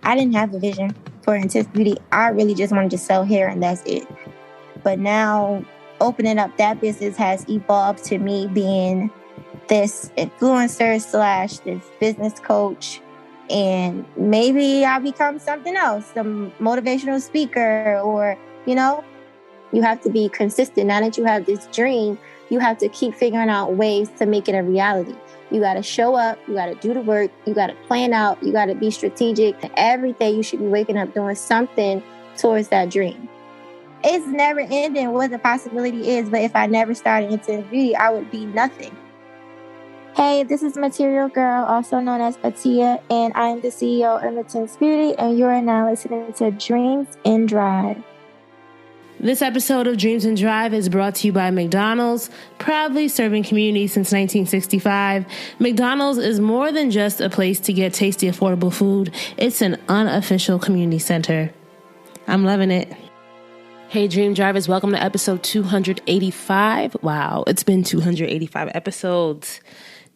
I didn't have a vision for Intense Beauty. I really just wanted to sell hair and that's it. But now opening up that business has evolved to me being this influencer / this business coach. And maybe I'll become something else, some motivational speaker, or, you have to be consistent. Now that you have this dream, you have to keep figuring out ways to make it a reality. You got to show up. You got to do the work. You got to plan out. You got to be strategic. Every day you should be waking up doing something towards that dream. It's never ending what the possibility is. But if I never started Intense Beauty, I would be nothing. Hey, this is Material Girl, also known as Atiyah, and I am the CEO of Intense Beauty, and you are now listening to Dreams and Drive. This episode of Dreams and Drive is brought to you by McDonald's, proudly serving communities since 1965. McDonald's is more than just a place to get tasty, affordable food. It's an unofficial community center. I'm loving it. Hey, Dream Drivers, welcome to episode 285. Wow, it's been 285 episodes.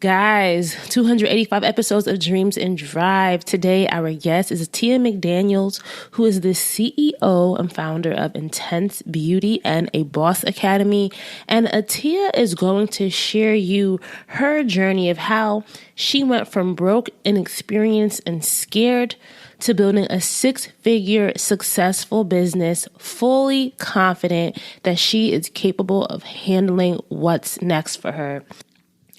Guys, 285 episodes of Dreams and Drive. Today, our guest is Atiyah McDaniels, who is the CEO and founder of Intense Beauty and a Boss Academy. And Atiyah is going to share you her journey of how she went from broke, inexperienced, and scared to building a 6-figure successful business, fully confident that she is capable of handling what's next for her.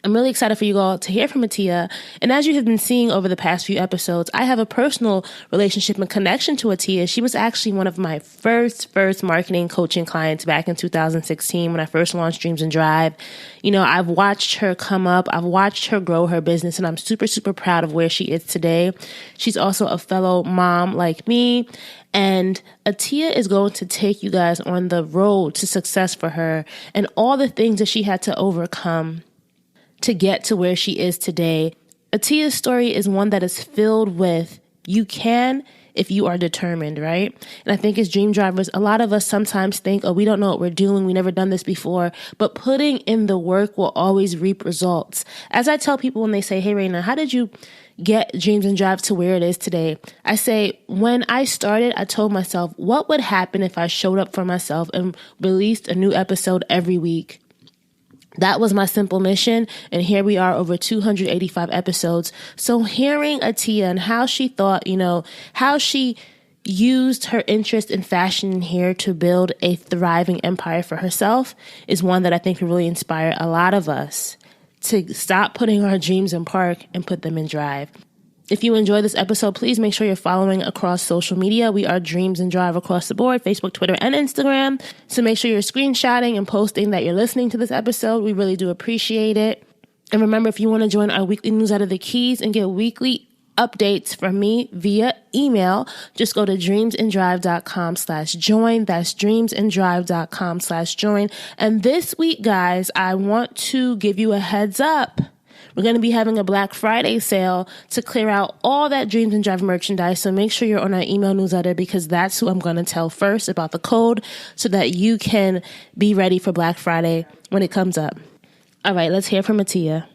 I'm really excited for you all to hear from Atiyah. And as you have been seeing over the past few episodes, I have a personal relationship and connection to Atiyah. She was actually one of my first marketing coaching clients back in 2016 when I first launched Dreams and Drive. I've watched her come up. I've watched her grow her business, and I'm super, super proud of where she is today. She's also a fellow mom like me. And Atiyah is going to take you guys on the road to success for her and all the things that she had to overcome to get to where she is today. Atiyah's story is one that is filled with you can if you are determined, right? And I think as dream drivers, a lot of us sometimes think, we don't know what we're doing. We never done this before. But putting in the work will always reap results. As I tell people when they say, hey, Raina, how did you get Dreams and Drive to where it is today? I say, when I started, I told myself, what would happen if I showed up for myself and released a new episode every week? That was my simple mission, and here we are over 285 episodes. So hearing Atiyah and how she thought, how she used her interest in fashion and hair to build a thriving empire for herself is one that I think will really inspire a lot of us to stop putting our dreams in park and put them in drive. If you enjoy this episode, please make sure you're following across social media. We are Dreams and Drive across the board, Facebook, Twitter, and Instagram. So make sure you're screenshotting and posting that you're listening to this episode. We really do appreciate it. And remember, if you want to join our weekly newsletter, The Keys, and get weekly updates from me via email, just go to dreamsanddrive.com/join. That's dreamsanddrive.com/join. And this week, guys, I want to give you a heads up. We're going to be having a Black Friday sale to clear out all that Dreams and Drive merchandise. So make sure you're on our email newsletter because that's who I'm going to tell first about the code so that you can be ready for Black Friday when it comes up. All right, let's hear from Atiyah.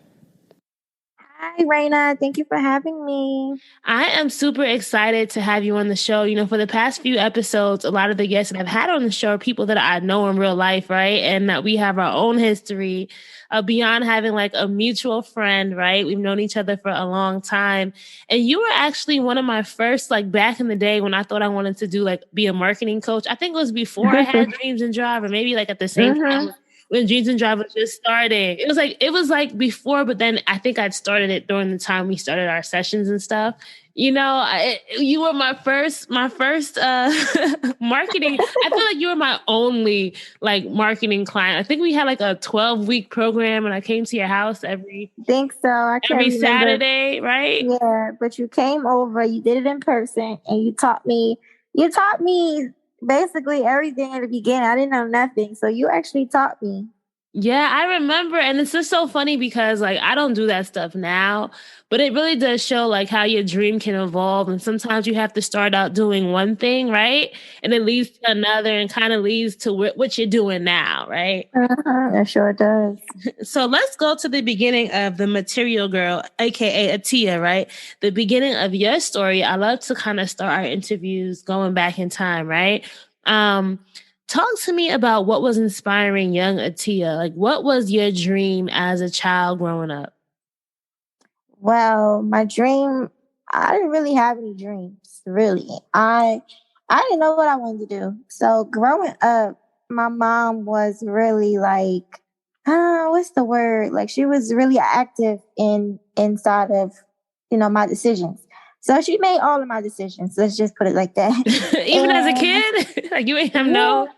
Hi, Raina. Thank you for having me. I am super excited to have you on the show. For the past few episodes, a lot of the guests that I've had on the show are people that I know in real life, right? And that we have our own history beyond having like a mutual friend, right? We've known each other for a long time. And you were actually one of my first, back in the day when I thought I wanted to do be a marketing coach. I think it was before I had Dreams and Drive, or maybe at the same time when Dreams and Drive was just starting. It was before, but then I think I'd started it during the time we started our sessions and stuff. You were my first marketing. I feel like you were my only marketing client. I think we had a 12-week program, and I came to your house every Saturday, right? Yeah, but you came over, you did it in person, and you taught me basically everything at the beginning. I didn't know nothing, so you actually taught me. Yeah, I remember. And it's just so funny because like I don't do that stuff now, but it really does show like how your dream can evolve. And sometimes you have to start out doing one thing, right? And it leads to another and kind of leads to what you're doing now, right? It sure does. So let's go to the beginning of the Material Girl, aka Atiyah, right? The beginning of your story. I love to kind of start our interviews going back in time, right? Um, Talk to me about what was inspiring young Atiyah. Like, what was your dream as a child growing up? Well, my dream, I didn't really have any dreams, really. I didn't know what I wanted to do. So growing up, my mom was really like, what's the word? Like she was really active inside of, my decisions. So she made all of my decisions. Let's just put it like that. Even as a And kid, like you ain't have yeah, no.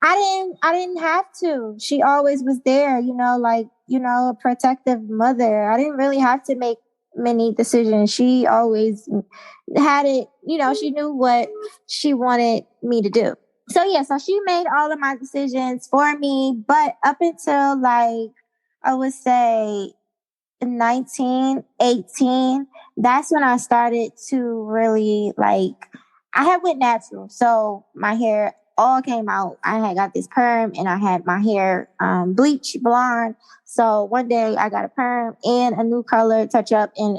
I didn't have to. She always was there, like, a protective mother. I didn't really have to make many decisions. She always had it, she knew what she wanted me to do. So yeah, so she made all of my decisions for me, but up until like I would say 19, 18, that's when I started to really like, I had went natural. So my hair all came out. I had got this perm and I had my hair bleach blonde. So one day I got a perm and a new color touch up and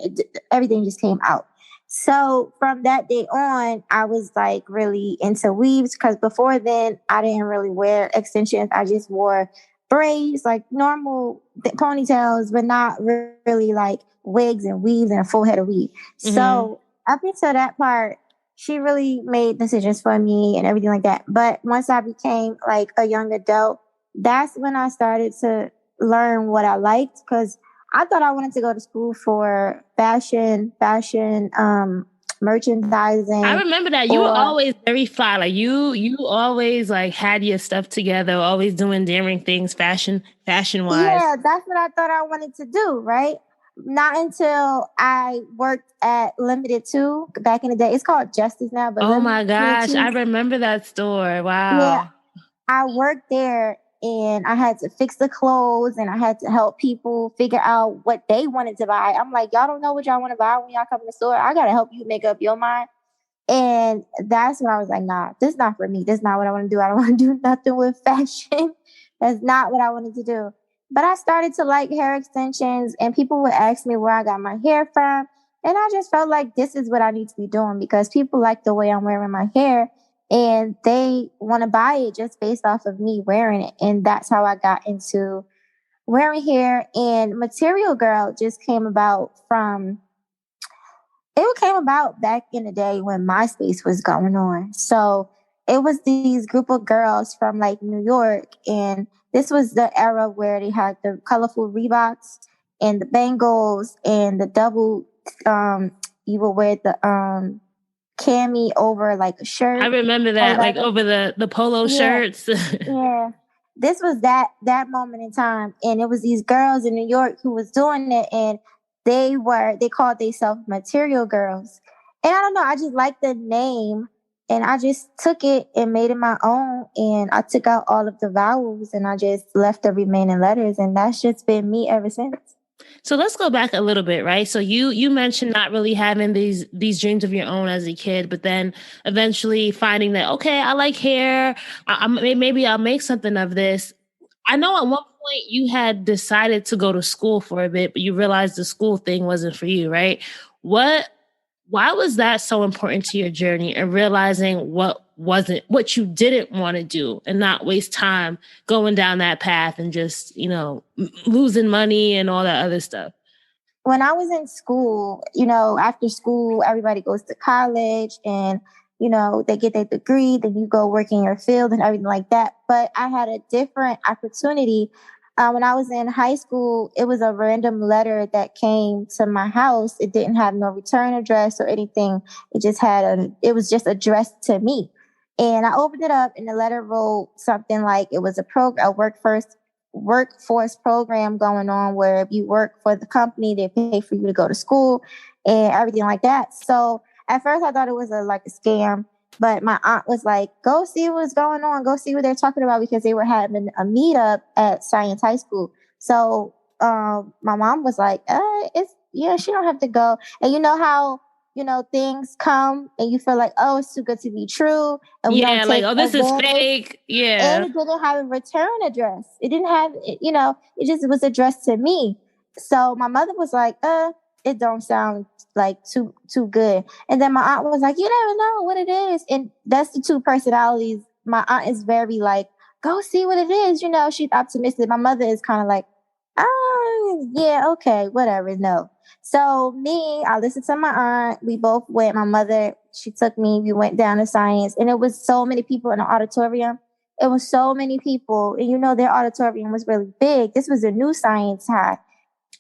everything just came out. So from that day on, I was like really into weaves because before then I didn't really wear extensions. I just wore braids, like normal ponytails, but not really like wigs and weaves and a full head of weave. Mm-hmm. So up until that part, she really made decisions for me and everything like that. But once I became like a young adult, that's when I started to learn what I liked because I thought I wanted to go to school for fashion, I merchandising, remember that you were or always very fly. Like you always like had your stuff together, always doing daring things, fashion wise. yeah, that's what I thought I wanted to do, right? Not until I worked at Limited 2 back in the day. It's called Justice now, but Oh my Limited gosh, 2. I remember that store. Yeah, Wow. I worked there and I had to fix the clothes and I had to help people figure out what they wanted to buy. I'm like, y'all don't know what y'all want to buy when y'all come in the store. I got to help you make up your mind. And that's when I was like, nah, this is not for me. This is not what I want to do. I don't want to do nothing with fashion. That's not what I wanted to do. But I started to like hair extensions and people would ask me where I got my hair from. And I just felt like this is what I need to be doing because people like the way I'm wearing my hair and they want to buy it just based off of me wearing it. And that's how I got into wearing hair. And Material Girl just came about from it came about back in the day when MySpace was going on. So it was these group of girls from like New York. And this was the era where they had the colorful Reeboks and the bangles and the double, you would wear the cami over like a I shirt remember or that, like whatever. over the polo Yeah. shirts. Yeah. This was that moment in time. And it was these girls in New York who was doing it and they called themselves Material Girls. And I don't know, I just liked the name and I just took it and made it my own and I took out all of the vowels and I just left the remaining letters and that's just been me ever since. So let's go back a little bit, right? So you mentioned not really having these dreams of your own as a kid, but then eventually finding that okay, I like hair. Maybe I'll make something of this. I know at one point you had decided to go to school for a bit, but you realized the school thing wasn't for you, right? What Why was that so important to your journey and realizing what you didn't want to do and not waste time going down that path and just, losing money and all that other stuff? When I was in school, after school, everybody goes to college and, they get their degree, then you go work in your field and everything like that. But I had a different opportunity. When I was in high school, it was a random letter that came to my house. It didn't have no return address or anything. It was just addressed to me. And I opened it up and the letter wrote something like it was a workforce program going on where if you work for the company, they pay for you to go to school and everything like that. So at first I thought it was like a scam. But my aunt was like, go see what's going on. Go see what they're talking about, because they were having a meetup at Science High School. So my mom was like, she don't have to go. And you know how, things come and you feel like, oh, it's too good to be true. And we don't Yeah, like, take oh, this is advantage. fake. Yeah. And it didn't have a return address. It didn't have, it just was addressed to me. So my mother was like, it don't sound like too good. And then my aunt was like, you never know what it is. And that's the two personalities. My aunt is very like, go see what it is. She's optimistic. My mother is kind of like, yeah, okay, whatever. No. So me, I listened to my aunt. We both went. My mother, she took me. We went down to Science, and it was so many people in the auditorium. It was so many people, and their auditorium was really big. This was a new Science High.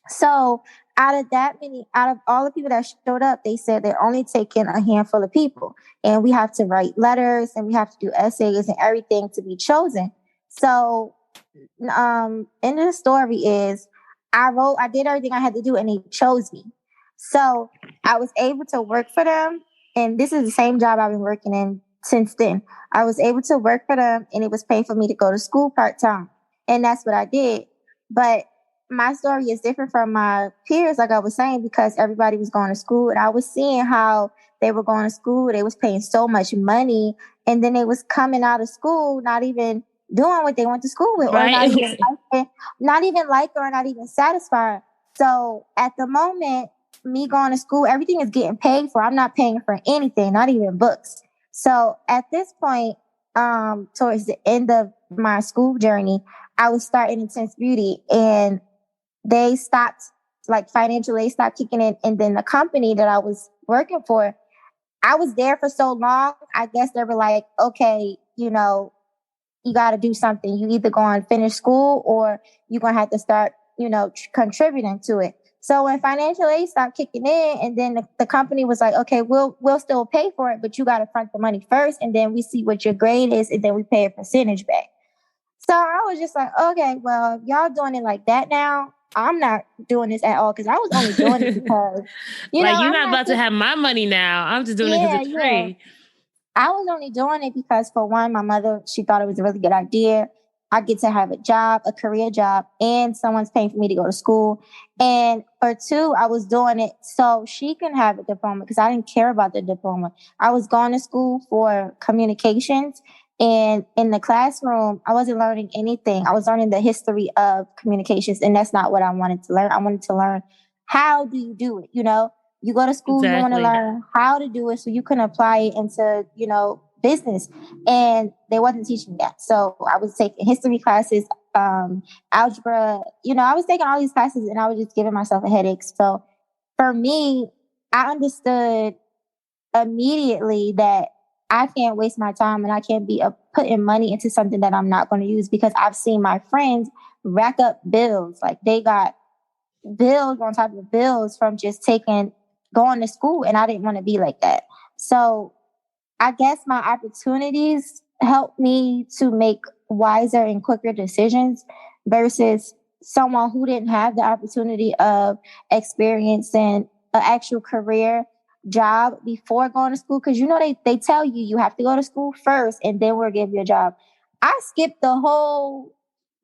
So out of all the people that showed up, they said they're only taking a handful of people, and we have to write letters and we have to do essays and everything to be chosen. So, end of the story is I did everything I had to do and they chose me. So I was able to work for them. And this is the same job I've been working in since then. I was able to work for them and it was paid for me to go to school part-time. And that's what I did. But my story is different from my peers, like I was saying, because everybody was going to school and I was seeing how they were going to school. They was paying so much money and then they was coming out of school, not even doing what they went to school with, or Right. not even like or not even satisfied. So at the moment, me going to school, everything is getting paid for. I'm not paying for anything, not even books. So at this point, towards the end of my school journey, I was starting Intense Beauty, and they stopped, like financial aid stopped kicking in. And then the company that I was working for, I was there for so long. I guess they were like, okay, you got to do something. You either go and finish school or you're going to have to start, contributing to it. So when financial aid stopped kicking in, and then the company was like, okay, we'll still pay for it, but you got to front the money first. And then we see what your grade is. And then we pay a percentage back. So I was just like, okay, well, if y'all doing it like that now, I'm not doing this at all. Cause I was only doing it because, Like, you're I'm not not about to have my money now. I'm just doing it because yeah, it's yeah. free. I was only doing it because, for one, my mother, she thought it was a really good idea. I get to have a job, a career job, and someone's paying for me to go to school. And for two, I was doing it so she can have a diploma because I didn't care about the diploma. I was going to school for communications. And in the classroom, I wasn't learning anything. I was learning the history of communications. And that's not what I wanted to learn. I wanted to learn, how do you do it? You go to school, you want to learn how to do it so you can apply it into, business. And they wasn't teaching that. So I was taking history classes, algebra, I was taking all these classes and I was just giving myself a headache. So for me, I understood immediately that I can't waste my time and I can't be putting money into something that I'm not going to use, because I've seen my friends rack up bills. Like, they got bills on top of bills from just going to school. And I didn't want to be like that. So I guess my opportunities helped me to make wiser and quicker decisions versus someone who didn't have the opportunity of experiencing an actual career job before going to school. Because they tell you have to go to school first and then we'll give you a job. I skipped the whole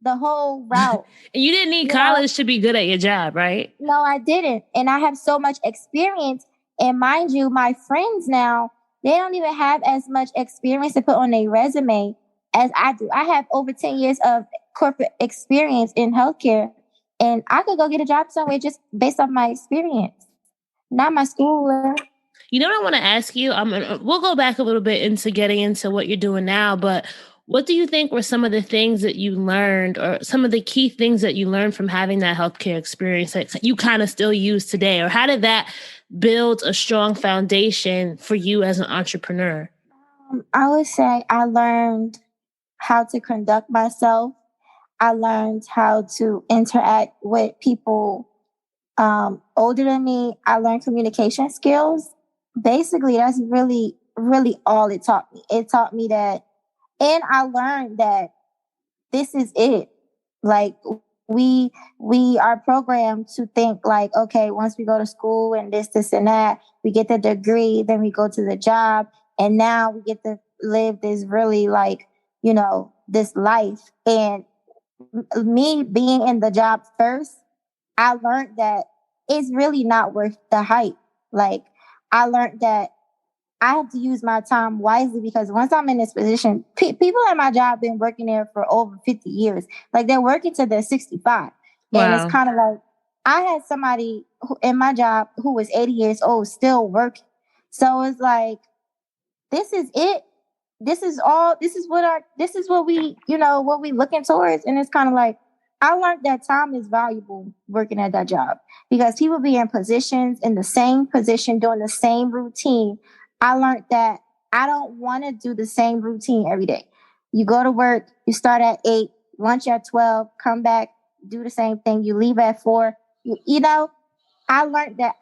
route. And you didn't need college to be good at your job, right? No, I didn't. And I have so much experience. And mind you, my friends now, they don't even have as much experience to put on their resume as I do. I have over 10 years of corporate experience in healthcare, and I could go get a job somewhere just based on my experience, not my school. You know what I want to ask you? We'll go back a little bit into getting into what you're doing now, but what do you think were some of the things that you learned, or some of the key things that you learned from having that healthcare experience that you kind of still use today? Or how did that build a strong foundation for you as an entrepreneur? I would say I learned how to conduct myself. I learned how to interact with people older than me. I learned communication skills. Basically, that's really, really all it taught me. It taught me that, and I learned that this is it. Like, we are programmed to think like, okay, once we go to school and this and that, we get the degree, then we go to the job And now we get to live this really like, this life. And me being in the job first, I learned that it's really not worth the hype. Like, I learned that I have to use my time wisely, because once I'm in this position, people at my job been working there for over 50 years. Like, they're working till they're 65. Wow. And it's kind of like, I had somebody in my job who was 80 years old still working. So it's like, this is it. This is what we, what we looking towards. And it's kind of like, I learned that time is valuable working at that job, because people be in positions, in the same position, doing the same routine. I learned that I don't want to do the same routine every day. You go to work, you start at 8, lunch at 12, come back, do the same thing. You leave at 4. I learned that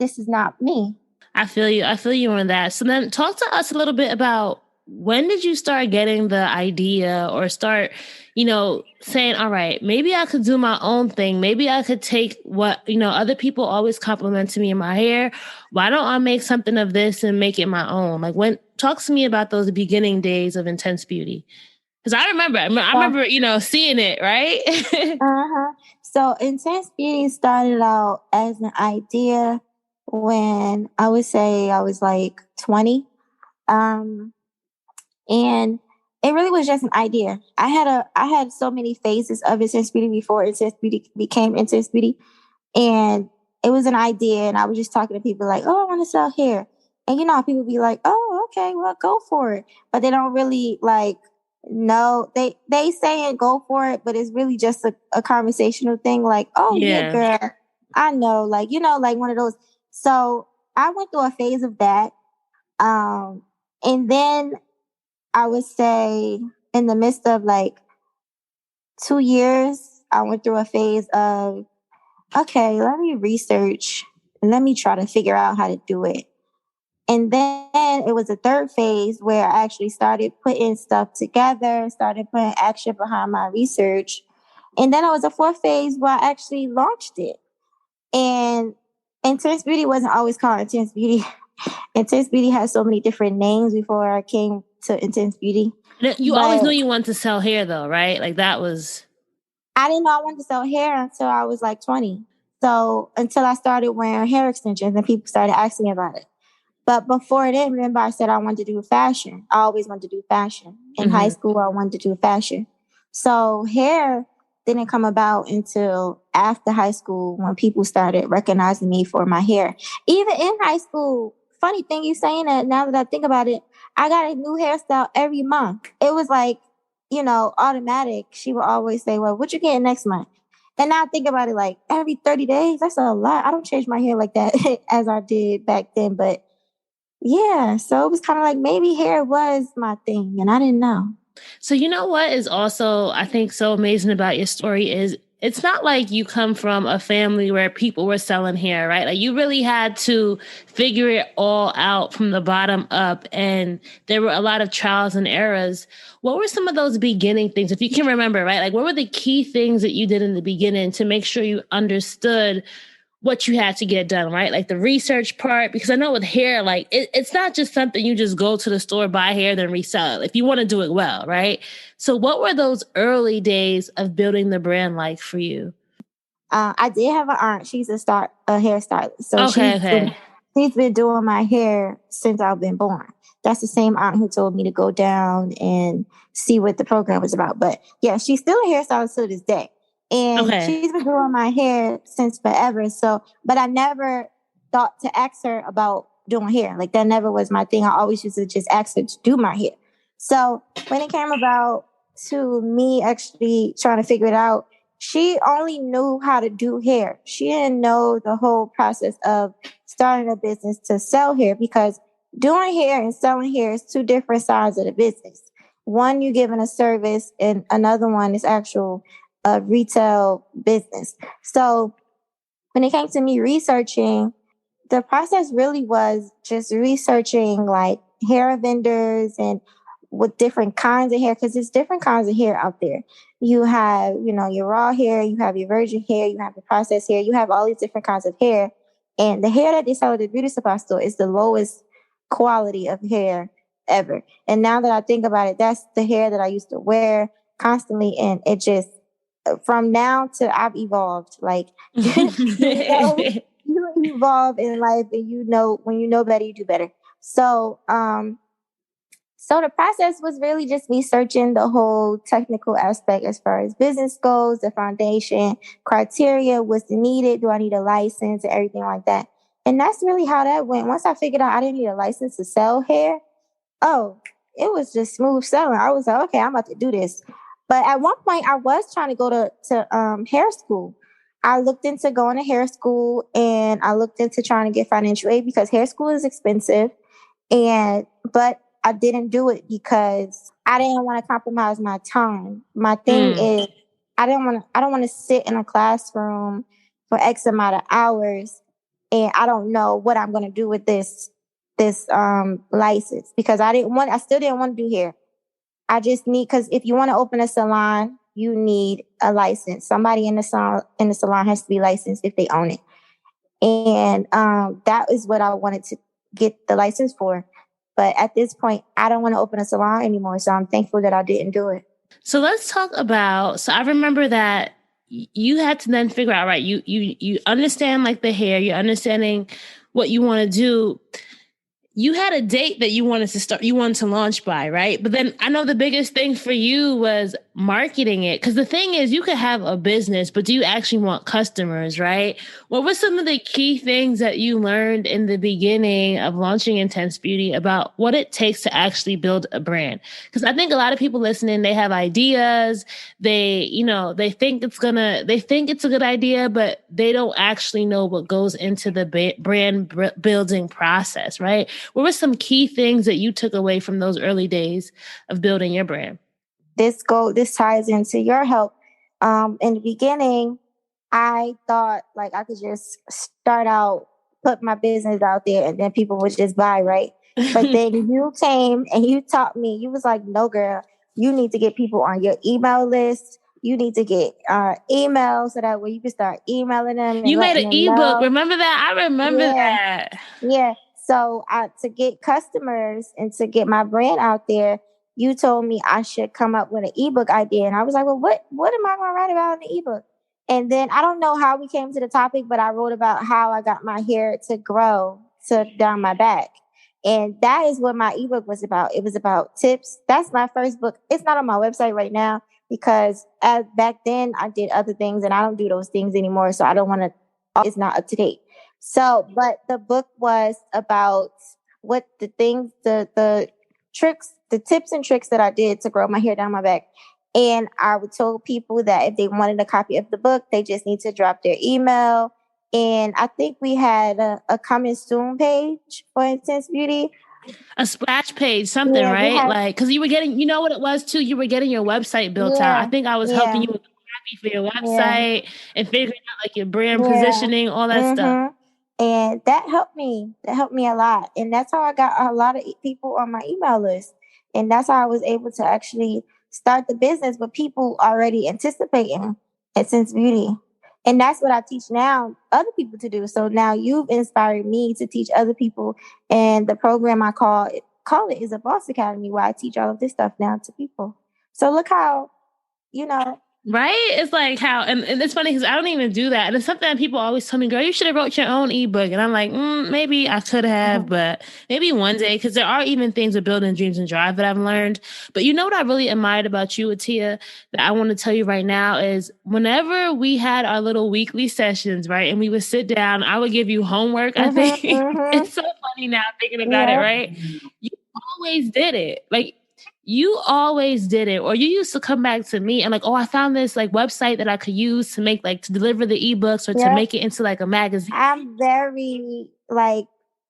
this is not me. I feel you. I feel you on that. So then talk to us a little bit about, when did you start getting the idea, or start, saying, all right, maybe I could do my own thing. Maybe I could take what, other people always compliment me in my hair. Why don't I make something of this and make it my own? Like, talk to me about those beginning days of Intense Beauty. Because I remember, seeing it, right? Uh-huh. So Intense Beauty started out as an idea when I would say I was like 20. And it really was just an idea. I had so many phases of Intense Beauty before Intense Beauty became Intense Beauty. And it was an idea, and I was just talking to people like, oh, I want to sell hair. And people be like, oh, okay, well, go for it. But they don't really like know. They saying go for it, but it's really just a conversational thing. Like, oh yeah, girl, I know. Like, like one of those. So I went through a phase of that. And then I would say in the midst of like 2 years, I went through a phase of, okay, let me research and let me try to figure out how to do it. And then it was a third phase where I actually started putting stuff together, started putting action behind my research. And then it was a fourth phase where I actually launched it. And Intense Beauty wasn't always called Intense Beauty. Intense Beauty had so many different names before I came to Intense Beauty. You always knew you wanted to sell hair though, right? Like that was... I didn't know I wanted to sell hair until I was like 20. So until I started wearing hair extensions and people started asking me about it. But before then, remember I said I wanted to do fashion. I always wanted to do fashion. In high school, I wanted to do fashion. So hair didn't come about until after high school, when people started recognizing me for my hair. Even in high school, funny thing you saying that, now that I think about it, I got a new hairstyle every month. It was like, automatic. She would always say, well, what you getting next month? And now I think about it, like every 30 days, that's a lot. I don't change my hair like that as I did back then. But yeah, so it was kind of like maybe hair was my thing and I didn't know. So you know what is also, I think, so amazing about your story is, it's not like you come from a family where people were selling hair, right? Like you really had to figure it all out from the bottom up, and there were a lot of trials and errors. What were some of those beginning things, if you can remember, right? Like what were the key things that you did in the beginning to make sure you understood what you had to get done, right? Like the research part, because I know with hair, like it's not just something you just go to the store, buy hair, then resell it if you want to do it well, right? So what were those early days of building the brand like for you? I did have an aunt. She's a hairstylist. So she's been doing my hair since I've been born. That's the same aunt who told me to go down and see what the program was about. But yeah, she's still a hairstylist to this day. And she's been doing my hair since forever. So, but I never thought to ask her about doing hair. Like that never was my thing. I always used to just ask her to do my hair. So when it came about to me actually trying to figure it out, she only knew how to do hair. She didn't know the whole process of starting a business to sell hair, because doing hair and selling hair is two different sides of the business. One, you're giving a service, and another one is actual retail business. So when it came to me researching, the process really was just researching like hair vendors and with different kinds of hair, because there's different kinds of hair out there. You have, your raw hair, you have your virgin hair, you have the processed hair, you have all these different kinds of hair. And the hair that they sell at the beauty supply store is the lowest quality of hair ever. And now that I think about it, that's the hair that I used to wear constantly. And it just, from now to I've evolved. Like, you evolve in life, and when you know better, you do better. So the process was really just me searching the whole technical aspect as far as business goes, the foundation, criteria, what's needed, do I need a license, and everything like that. And that's really how that went. Once I figured out I didn't need a license to sell hair, oh, it was just smooth selling. I was like, okay, I'm about to do this. But at one point, I was trying to go to hair school. I looked into going to hair school, and I looked into trying to get financial aid because hair school is expensive. But I didn't do it because I didn't want to compromise my time. My thing is, I don't want to sit in a classroom for X amount of hours, and I don't know what I'm going to do with this license, because I still didn't want to do hair. I just because if you want to open a salon, you need a license. Somebody in the salon has to be licensed if they own it. And that is what I wanted to get the license for. But at this point, I don't want to open a salon anymore. So I'm thankful that I didn't do it. So let's talk about, so I remember that you had to then figure out, right, you understand like the hair, you're understanding what you want to do. You had a date that you wanted to launch by, right? But then I know the biggest thing for you was marketing it. Because the thing is, you could have a business, but do you actually want customers, right? What were some of the key things that you learned in the beginning of launching Intense Beauty about what it takes to actually build a brand? Because I think a lot of people listening, they have ideas. They think it's a good idea, but they don't actually know what goes into the brand building process, right? What were some key things that you took away from those early days of building your brand? This ties into your help. In the beginning, I thought like I could just start out, put my business out there, and then people would just buy, right? But then you came and you taught me. You was like, no, girl, you need to get people on your email list. You need to get emails so that way you can start emailing them. You made an ebook. Remember that? I remember that. Yeah. So to get customers and to get my brand out there, you told me I should come up with an ebook idea. And I was like, well, what am I going to write about in the ebook? And then I don't know how we came to the topic, but I wrote about how I got my hair to grow down my back. And that is what my ebook was about. It was about tips. That's my first book. It's not on my website right now because back then I did other things and I don't do those things anymore. So I don't want to, it's not up to date. So, but the book was about what the things, the tricks, the tips and tricks that I did to grow my hair down my back. And I would tell people that if they wanted a copy of the book, they just need to drop their email. And I think we had a coming soon page for Intense Beauty. A splash page, something, right? Like, because you were getting, you know what it was too? You were getting your website built out. I think I was helping you with the copy for your website and figuring out like your brand positioning, all that stuff. And that helped me. That helped me a lot. And that's how I got a lot of people on my email list. And that's how I was able to actually start the business with people already anticipating Intense Beauty. And that's what I teach now other people to do. So now you've inspired me to teach other people. And the program I call it is a Boss Academy, where I teach all of this stuff now to people. So look how, right? It's like how, and it's funny because I don't even do that. And it's something that people always tell me, girl, you should have wrote your own ebook. And I'm like, maybe I could have, but maybe one day, because there are even things with building dreams and drive that I've learned. But you know what I really admired about you, Atiyah, that I want to tell you right now is whenever we had our little weekly sessions, right, and we would sit down, I would give you homework. I think it's so funny now thinking about it, right? You always did it. Like, you always did it. Or you used to come back to me and like, oh, I found this like website that I could use to make like to deliver the ebooks or to make it into like a magazine. I'm very like,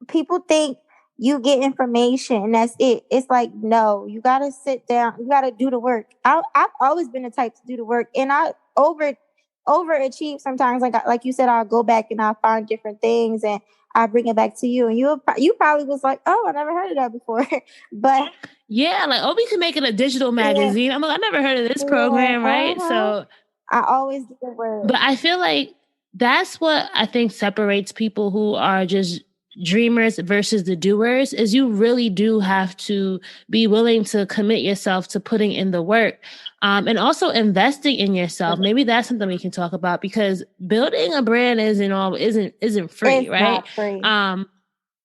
people think you get information and that's it. It's like, no, you got to sit down. You got to do the work. I've always been the type to do the work, and I overachieve sometimes. Like you said, I'll go back and I'll find different things and I bring it back to you. And you probably was like, oh, I never heard of that before. But yeah, like, oh, we can make it a digital magazine. I'm like, I never heard of this program, right? So I always do the work. But I feel like that's what I think separates people who are just dreamers versus the doers is you really do have to be willing to commit yourself to putting in the work. And also investing in yourself. Maybe that's something we can talk about, because building a brand isn't free, It's right? not free.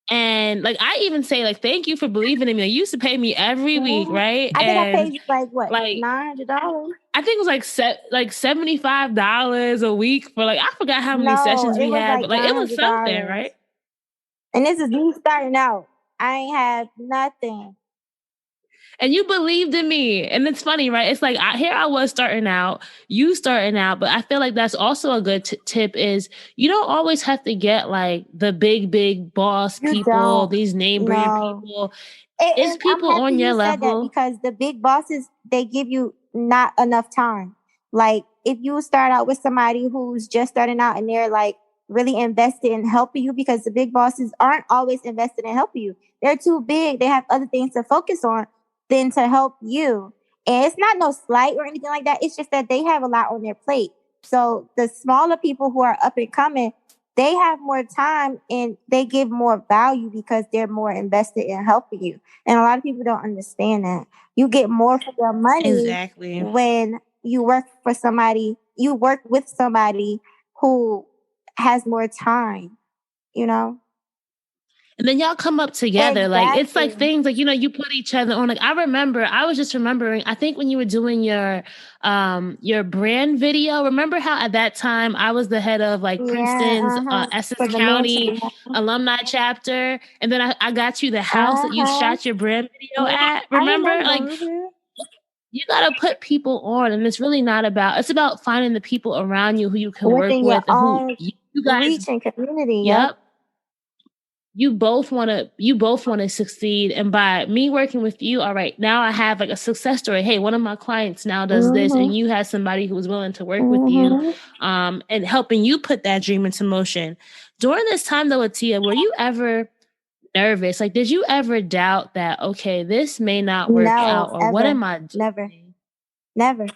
And like I even say, like, thank you for believing in me. Like, you used to pay me every week, right? I think I paid you like what, like $900? I think it was like $75 a week for, like, I forgot how many sessions we had, like but like it was something, $900. right? And this is me starting out. I ain't have nothing. And you believed in me. And it's funny, right? It's like here I was starting out, you starting out, but I feel like that's also a good tip is you don't always have to get like the big boss people, these name brand people. It's people I'm happy on your you level. said that, because the big bosses, they give you not enough time. Like if you start out with somebody who's just starting out and they're like really invested in helping you, because the big bosses aren't always invested in helping you. They're too big. They have other things to focus on than to help you. And it's not no slight or anything like that. It's just that they have a lot on their plate. So the smaller people who are up and coming, they have more time and they give more value because they're more invested in helping you. And a lot of people don't understand that. You get more for your money when you work for somebody, you work with somebody who has more time, you know? And then y'all come up together. Like, it's like things like, you put each other on. Like, I was just remembering, I think when you were doing your brand video, remember how at that time I was the head of like Princeton's Essex County alumni chapter. And then I got you the house that you shot your brand video at. Remember? Like, you got to put people on, and it's really not about, it's about finding the people around you who you can work with and who you guys reach and community. Yep. You both want to succeed. And by me working with you, all right, now I have like a success story. Hey, one of my clients now does this, and you have somebody who was willing to work with you, and helping you put that dream into motion. During this time though, Atiyah, were you ever nervous? Like, did you ever doubt that, okay, this may not work out, or what am I doing? Never.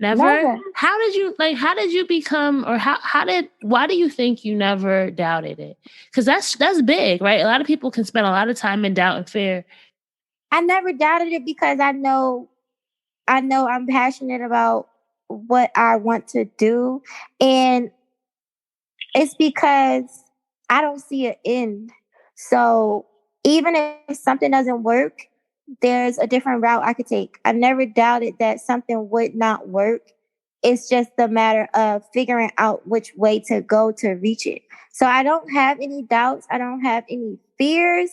How did you become, or why do you think you never doubted it? Because that's big, right? A lot of people can spend a lot of time in doubt and fear. I never doubted it because I know I'm passionate about what I want to do. And it's because I don't see an end. So even if something doesn't work, there's a different route I could take. I never doubted that something would not work. It's just a matter of figuring out which way to go to reach it. So I don't have any doubts. I don't have any fears.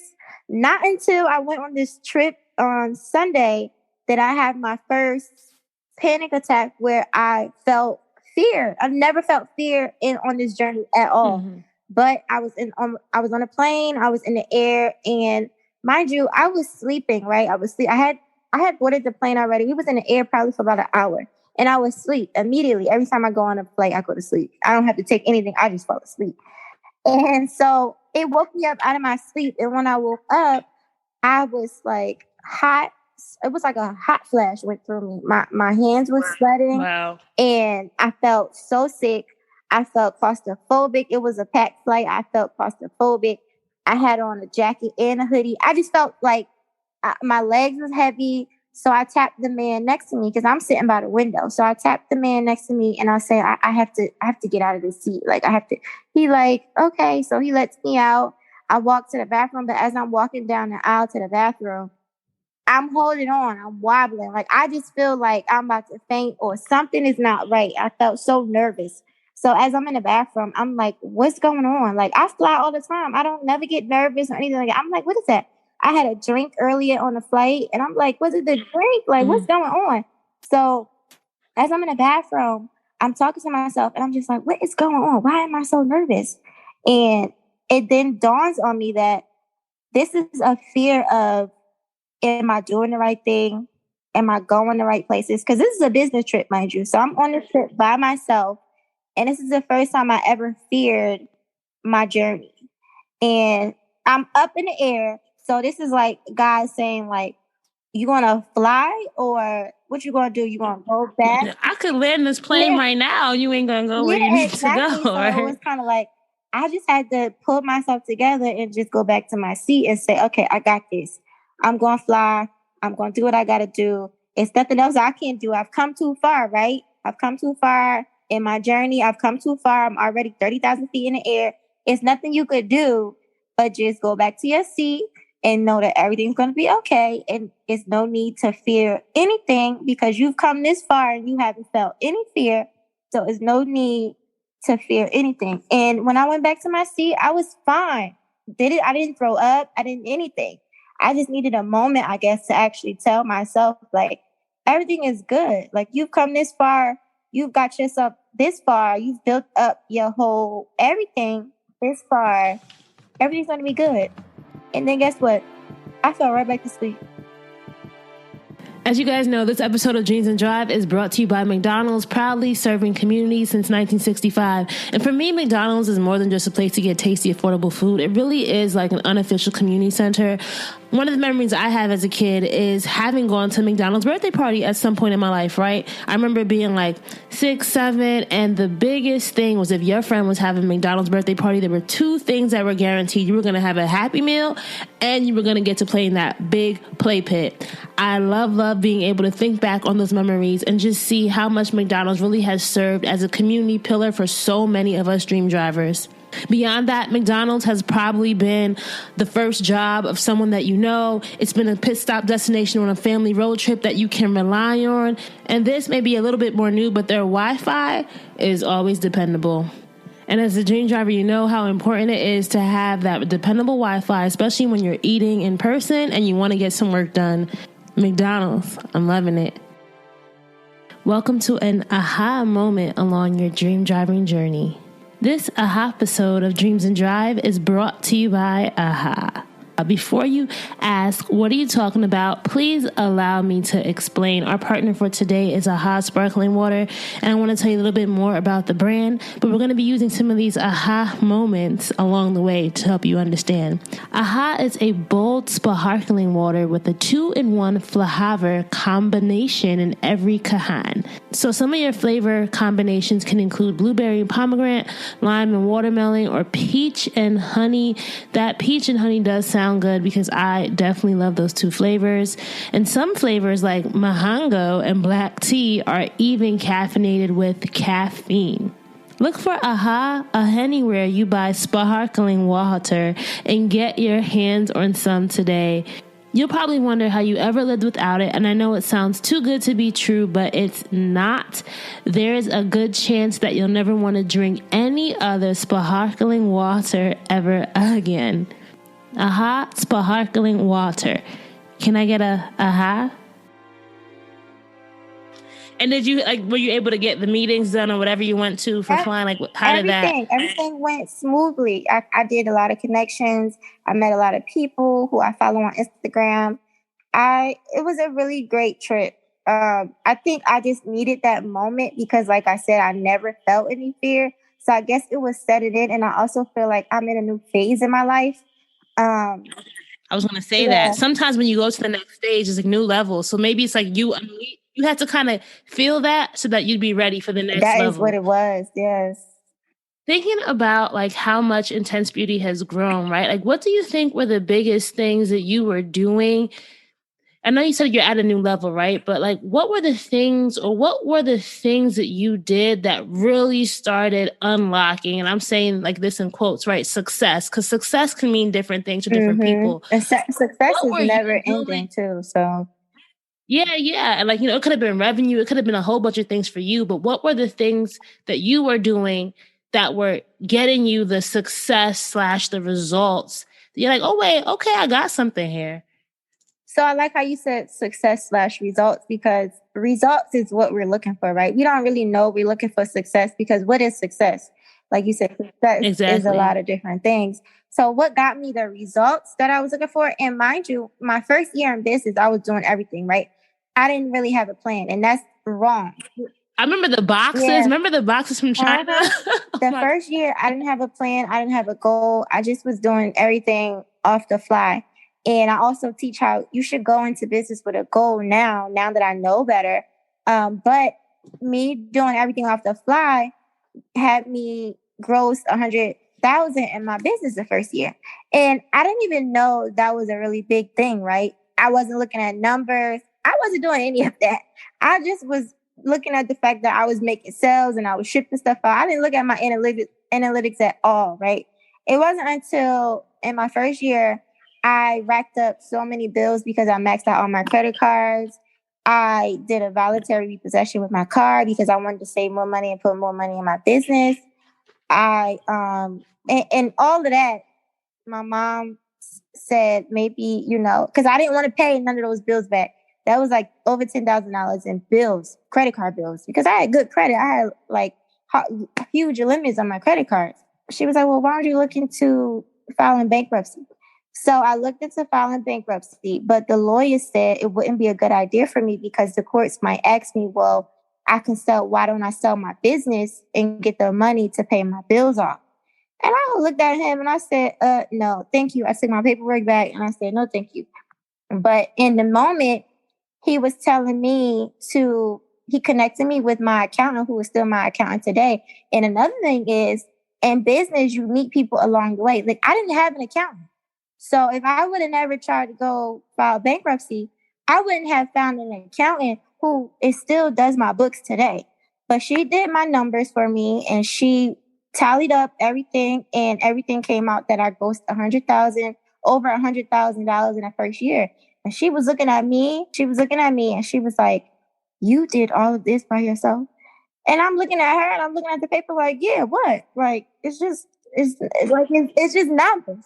Not until I went on this trip on Sunday that I had my first panic attack where I felt fear. I've never felt fear on this journey at all. Mm-hmm. But I was on a plane. I was in the air, and mind you, I was sleeping. Right, I was sleep. I had boarded the plane already. We was in the air probably for about an hour, and I was asleep immediately. Every time I go on a flight, I go to sleep. I don't have to take anything. I just fall asleep, and so it woke me up out of my sleep. And when I woke up, I was like hot. It was like a hot flash went through me. My hands were sweating. Wow. And I felt so sick. I felt claustrophobic. It was a packed flight. I felt claustrophobic. I had on a jacket and a hoodie. I just felt like my legs was heavy. So I tapped the man next to me because I'm sitting by the window. So I tapped the man next to me and I say, I have to get out of this seat. Like I have to. He like, okay. So he lets me out. I walk to the bathroom, but as I'm walking down the aisle to the bathroom, I'm holding on. I'm wobbling. Like, I just feel like I'm about to faint or something is not right. I felt so nervous. So as I'm in the bathroom, I'm like, what's going on? Like, I fly all the time. I don't never get nervous or anything like that. I'm like, what is that? I had a drink earlier on the flight and I'm like, was it the drink? Like, what's going on? So as I'm in the bathroom, I'm talking to myself and I'm just like, what is going on? Why am I so nervous? And it then dawns on me that this is a fear of, am I doing the right thing? Am I going the right places? Because this is a business trip, mind you. So I'm on this trip by myself. And this is the first time I ever feared my journey. And I'm up in the air. So this is like God saying, like, you going to fly or what you going to do? You going to go back? I could land this plane right now. You ain't going to go where you need to go. So it was kind of like, I just had to pull myself together and just go back to my seat and say, okay, I got this. I'm going to fly. I'm going to do what I got to do. It's nothing else I can't do. I've come too far, right? I've come too far in my journey. I've come too far. I'm already 30,000 feet in the air. It's nothing you could do but just go back to your seat and know that everything's going to be okay. And it's no need to fear anything because you've come this far and you haven't felt any fear. So it's no need to fear anything. And when I went back to my seat, I was fine. I didn't throw up. I didn't anything. I just needed a moment, I guess, to actually tell myself, like, everything is good. Like, you've come this far. You've got yourself this far. You've built up your whole everything this far. Everything's going to be good. And then guess what? I fell right back to sleep. As you guys know, this episode of Dreams and Drive is brought to you by McDonald's, proudly serving communities since 1965. And for me, McDonald's is more than just a place to get tasty, affordable food. It really is like an unofficial community center. One of the memories I have as a kid is having gone to McDonald's birthday party at some point in my life, right? I remember being like 6, 7, and the biggest thing was if your friend was having a McDonald's birthday party, there were 2 things that were guaranteed. You were going to have a Happy Meal and you were going to get to play in that big play pit. I love being able to think back on those memories and just see how much McDonald's really has served as a community pillar for so many of us dream drivers. Beyond that, McDonald's has probably been the first job of someone that you know. It's been a pit stop destination on a family road trip that you can rely on. And this may be a little bit more new, but their Wi-Fi is always dependable. And as a dream driver, you know how important it is to have that dependable Wi-Fi, especially when you're eating in person and you want to get some work done. McDonald's, I'm loving it. Welcome to an aha moment along your dream driving journey. This aha episode of Dreams and Drive is brought to you by AHA. Before you ask, what are you talking about? Please allow me to explain. Our partner for today is AHA Sparkling Water, and I want to tell you a little bit more about the brand, but we're going to be using some of these AHA moments along the way to help you understand. AHA is a bold, sparkling water with a 2-in-1 flavor combination in every kahan. So some of your flavor combinations can include blueberry and pomegranate, lime and watermelon, or peach and honey. That peach and honey does sound good because I definitely love those 2 flavors. And some flavors like mahango and black tea are even caffeinated with caffeine. Look for AHA anywhere you buy sparkling water and get your hands on some today. You'll probably wonder how you ever lived without it, and I know it sounds too good to be true, but it's not. There's a good chance that you'll never want to drink any other sparkling water ever again. AHA sparkling water. Can I get a AHA? And did you were you able to get the meetings done or whatever you went to for flying? Like, how did that? Everything went smoothly. I did a lot of connections. I met a lot of people who I follow on Instagram. It was a really great trip. I think I just needed that moment because, like I said, I never felt any fear. So I guess it was setting in. And I also feel like I'm in a new phase in my life. I was going to say that sometimes when you go to the next stage, it's a new level. So maybe it's like you had to kind of feel that so that you'd be ready for the next level. That is what it was. Yes. Thinking about like how much Intense Beauty has grown, right? Like, what do you think were the biggest things that you were doing? I know you said you're at a new level, right? But like, what were the things that you did that really started unlocking? And I'm saying like this in quotes, right? Success, because success can mean different things to different people. And success is never ending too. So yeah. And like, it could have been revenue. It could have been a whole bunch of things for you. But what were the things that you were doing that were getting you the success / the results? You're like, oh, wait, okay, I got something here. So I like how you said success / results, because results is what we're looking for, right? We don't really know we're looking for success because what is success? Like you said, success is a lot of different things. So what got me the results that I was looking for? And mind you, my first year in business, I was doing everything, right? I didn't really have a plan, and that's wrong. I remember the boxes. Yeah. Remember the boxes from China? The first year, I didn't have a plan. I didn't have a goal. I just was doing everything off the fly. And I also teach how you should go into business with a goal now that I know better. But me doing everything off the fly had me gross $100,000 $100,000 in my business the first year. And I didn't even know that was a really big thing, right? I wasn't looking at numbers. I wasn't doing any of that. I just was looking at the fact that I was making sales and I was shipping stuff out. I didn't look at my analytics at all, right? It wasn't until in my first year, I racked up so many bills because I maxed out all my credit cards. I did a voluntary repossession with my car because I wanted to save more money and put more money in my business. And all of that, my mom said maybe, because I didn't want to pay none of those bills back. That was like over $10,000 in bills, credit card bills, because I had good credit. I had like huge limits on my credit cards. She was like, well, why don't you look into filing bankruptcy? So I looked into filing bankruptcy, but the lawyer said it wouldn't be a good idea for me because the courts might ask me, well, why don't I sell my business and get the money to pay my bills off? And I looked at him and I said, no, thank you. I took my paperwork back and I said, no, thank you. But in the moment, he was telling me he connected me with my accountant, who is still my accountant today. And another thing is, in business, you meet people along the way. Like, I didn't have an accountant. So if I would have never tried to go file bankruptcy, I wouldn't have found an accountant who still does my books today. But she did my numbers for me and she tallied up everything and everything came out that I grossed over $100,000 in the first year. And she was looking at me and she was like, you did all of this by yourself? And I'm looking at her and I'm looking at the paper like, yeah, what? Like, it's just numbers,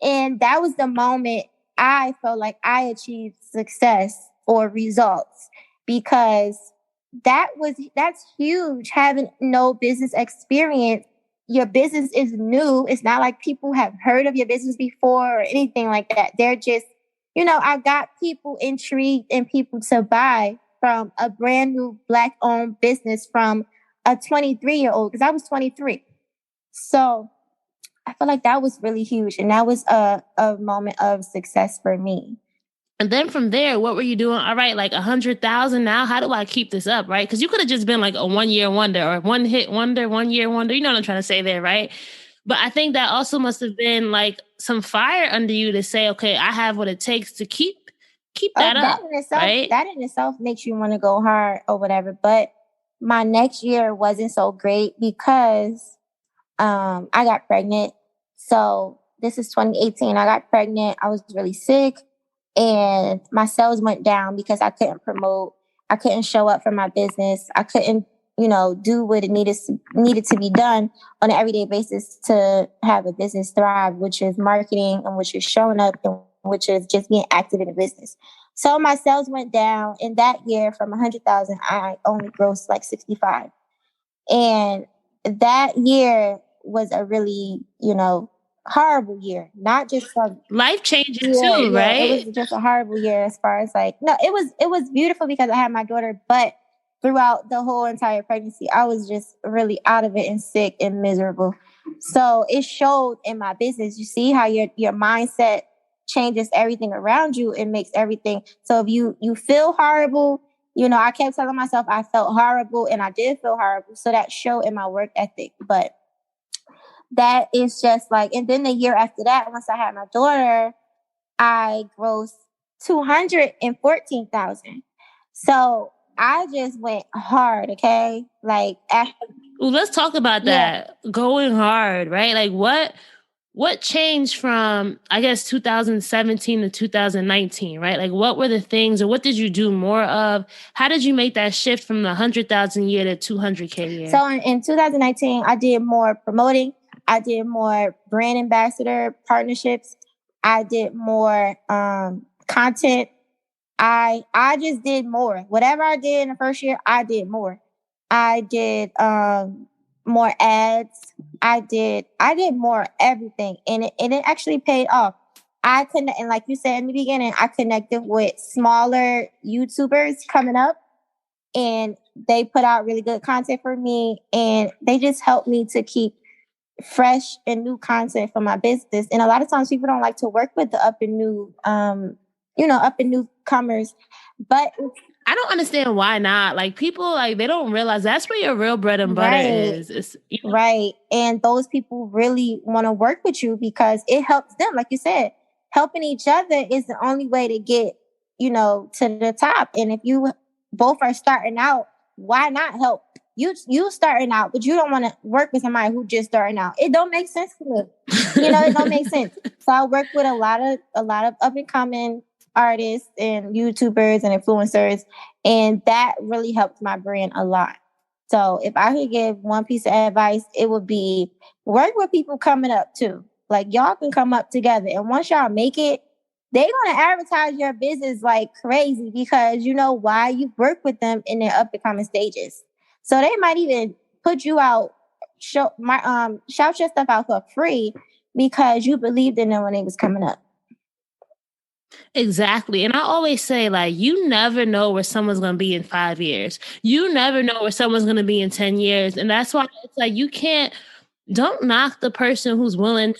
And that was the moment I felt like I achieved success or results, because that's huge. Having no business experience, your business is new. It's not like people have heard of your business before or anything like that. They're just, I got people intrigued and people to buy from a brand new Black-owned business from a 23-year-old, because I was 23. So I feel like that was really huge. And that was a moment of success for me. And then from there, what were you doing? All right, like 100,000 now. How do I keep this up, right? Because you could have just been like a 1-year wonder or one hit wonder, 1-year wonder. You know what I'm trying to say there, right? But I think that also must have been like some fire under you to say, okay, I have what it takes to keep that up, right? That in itself makes you want to go hard or whatever. But my next year wasn't so great because I got pregnant. So this is 2018. I got pregnant. I was really sick. And my sales went down because I couldn't promote. I couldn't show up for my business. I couldn't, do what it needed to be done on an everyday basis to have a business thrive, which is marketing and which is showing up and which is just being active in the business. So my sales went down. In that year, from 100,000, I only grossed like 65. And that year was a really, horrible year, not just life changing too, right? It was just a horrible year as far as it was beautiful because I had my daughter, but throughout the whole entire pregnancy, I was just really out of it and sick and miserable. So it showed in my business. You see how your mindset changes everything around you. It makes everything. So if you feel horrible, I kept telling myself I felt horrible and I did feel horrible. So that showed in my work ethic, but that is just and then the year after that, once I had my daughter, I grossed 214,000. So I just went hard, okay? Let's talk about that. Yeah. Going hard, right? Like what changed from, I guess, 2017 to 2019, right? Like what were the things or what did you do more of? How did you make that shift from the 100,000 year to 200K year? So in 2019, I did more promoting. I did more brand ambassador partnerships. I did more content. I just did more. Whatever I did in the first year, I did more. I did more ads. I did more everything, and it actually paid off. And like you said in the beginning, I connected with smaller YouTubers coming up, and they put out really good content for me, and they just helped me to keep fresh and new content for my business. And a lot of times people don't like to work with the up and newcomers, but I don't understand why not. Like people, like they don't realize that's where your real bread and butter is. It's, you know? Right. And those people really want to work with you because it helps them. Like you said, helping each other is the only way to get, you know, to the top. And if you both are starting out, why not help? You starting out, but you don't want to work with somebody who just starting out. It don't make sense to me. You know, it don't make sense. So I work with a lot of up and coming artists and YouTubers and influencers, and that really helped my brand a lot. So if I could give one piece of advice, it would be work with people coming up too. Like y'all can come up together, and once y'all make it, they're gonna advertise your business like crazy because you know why? You work with them in their up and coming stages. So they might even put you out, shout your stuff out for free because you believed in them when they was coming up. Exactly. And I always say, like, you never know where someone's going to be in 5 years. You never know where someone's going to be in 10 years. And that's why it's like, don't knock the person who's willing,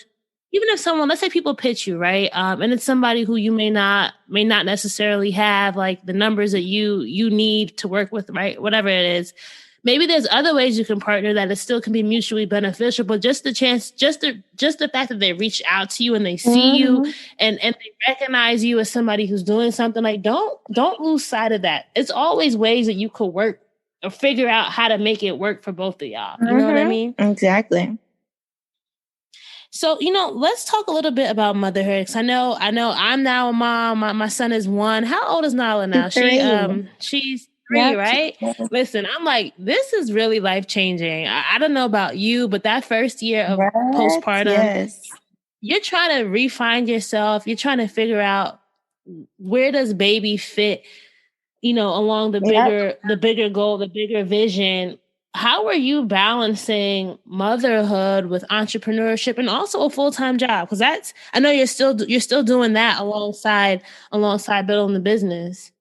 even if someone, let's say people pitch you, right? And it's somebody who you may not necessarily have like the numbers that you need to work with, right? Whatever it is. Maybe there's other ways you can partner that it still can be mutually beneficial, but just the chance, just the fact that they reach out to you and they see you and they recognize you as somebody who's doing something, like don't lose sight of that. It's always ways that you could work or figure out how to make it work for both of y'all. You know what I mean? Exactly. So, you know, let's talk a little bit about motherhood. Cause I know I'm now a mom. My son is 1. How old is Nala now? She's 3, right? Listen, I'm like, this is really life-changing. I don't know about you, but that first year of postpartum, you're trying to refine yourself. You're trying to figure out where does baby fit, you know, along the bigger goal, the bigger vision. How are you balancing motherhood with entrepreneurship and also a full-time job? Because I know you're still doing that alongside building the business.